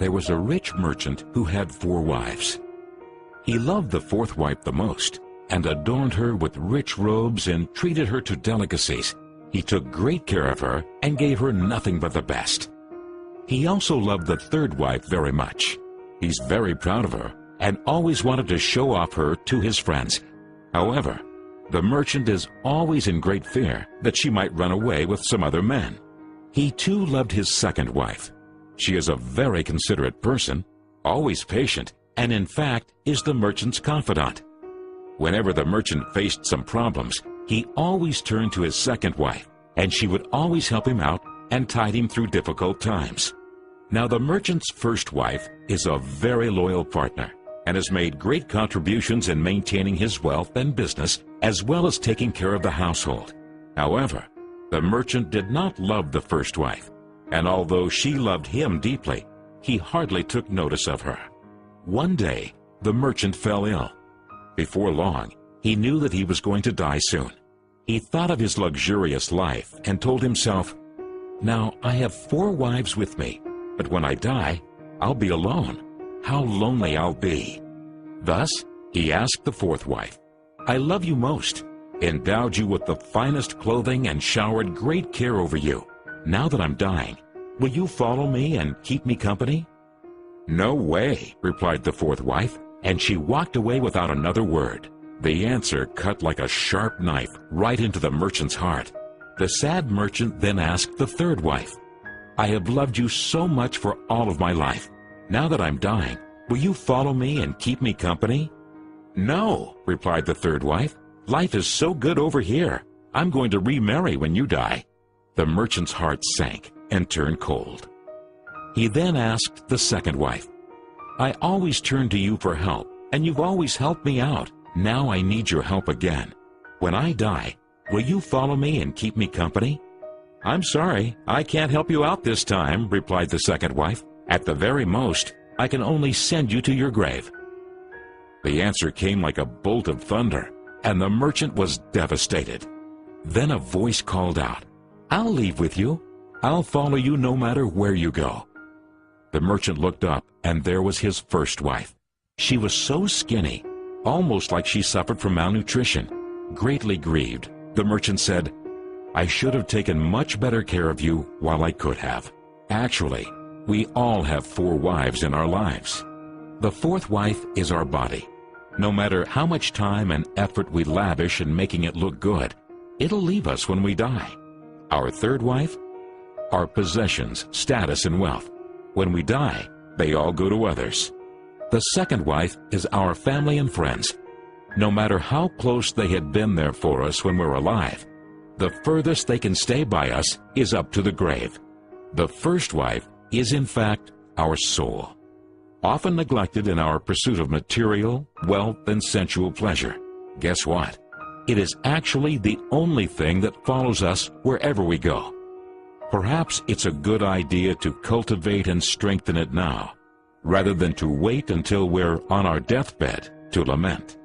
there was a rich merchant who had 4 wives. He loved the 4th wife the most, and adorned her with rich robes and treated her to delicacies. He took great care of her and gave her nothing but the best. He also loved the 3rd wife very much. He's very proud of her and always wanted to show off her to his friends. However, the merchant is always in great fear that she might run away with some other men. He too loved his 2nd wife. She is a very considerate person, always patient, and in fact is the merchant's confidant. Whenever the merchant faced some problems, he always turned to his 2nd wife, and she would always help him out and tide him through difficult times. Now the merchant's 1st wife is a very loyal partner and has made great contributions in maintaining his wealth and business, as well as taking care of the household. However, the merchant did not love the 1st wife, and although she loved him deeply, he hardly took notice of her. One day, the merchant fell ill. Before long, he knew that he was going to die soon. He thought of his luxurious life and told himself, "Now I have 4 wives with me, but when I die, I'll be alone. How lonely I'll be." Thus, he asked the 4th wife, "I love you most, endowed you with the finest clothing and showered great care over you. Now that I'm dying, will you follow me and keep me company?" "No way," replied the 4th wife, and she walked away without another word. The answer cut like a sharp knife right into the merchant's heart. The sad merchant then asked the 3rd wife, "I have loved you so much for all of my life. Now that I'm dying, will you follow me and keep me company?" "No," replied the 3rd wife. "Life is so good over here. I'm going to remarry when you die." The merchant's heart sank and turned cold. He then asked the 2nd wife, "I always turn to you for help, and you've always helped me out. Now I need your help again. When I die, will you follow me and keep me company?" "I'm sorry, I can't help you out this time," replied the 2nd wife. "At the very most, I can only send you to your grave." The answer came like a bolt of thunder, and the merchant was devastated. Then a voice called out, "I'll leave with you. I'll follow you no matter where you go." The merchant looked up, and there was his 1st wife. She was so skinny, almost like she suffered from malnutrition. Greatly grieved, the merchant said, "I should have taken much better care of you while I could have." Actually, we all have 4 wives in our lives. The 4th wife is our body. No matter how much time and effort we lavish in making it look good, it'll leave us when we die. Our 3rd wife? Our possessions, status, and wealth. When we die, they all go to others. The 2nd wife is our family and friends. No matter how close they had been there for us when we're alive, the furthest they can stay by us is up to the grave. The 1st wife is in fact our soul, often neglected in our pursuit of material, wealth, and sensual pleasure. Guess what? It is actually the only thing that follows us wherever we go. Perhaps it's a good idea to cultivate and strengthen it now, rather than to wait until we're on our deathbed to lament.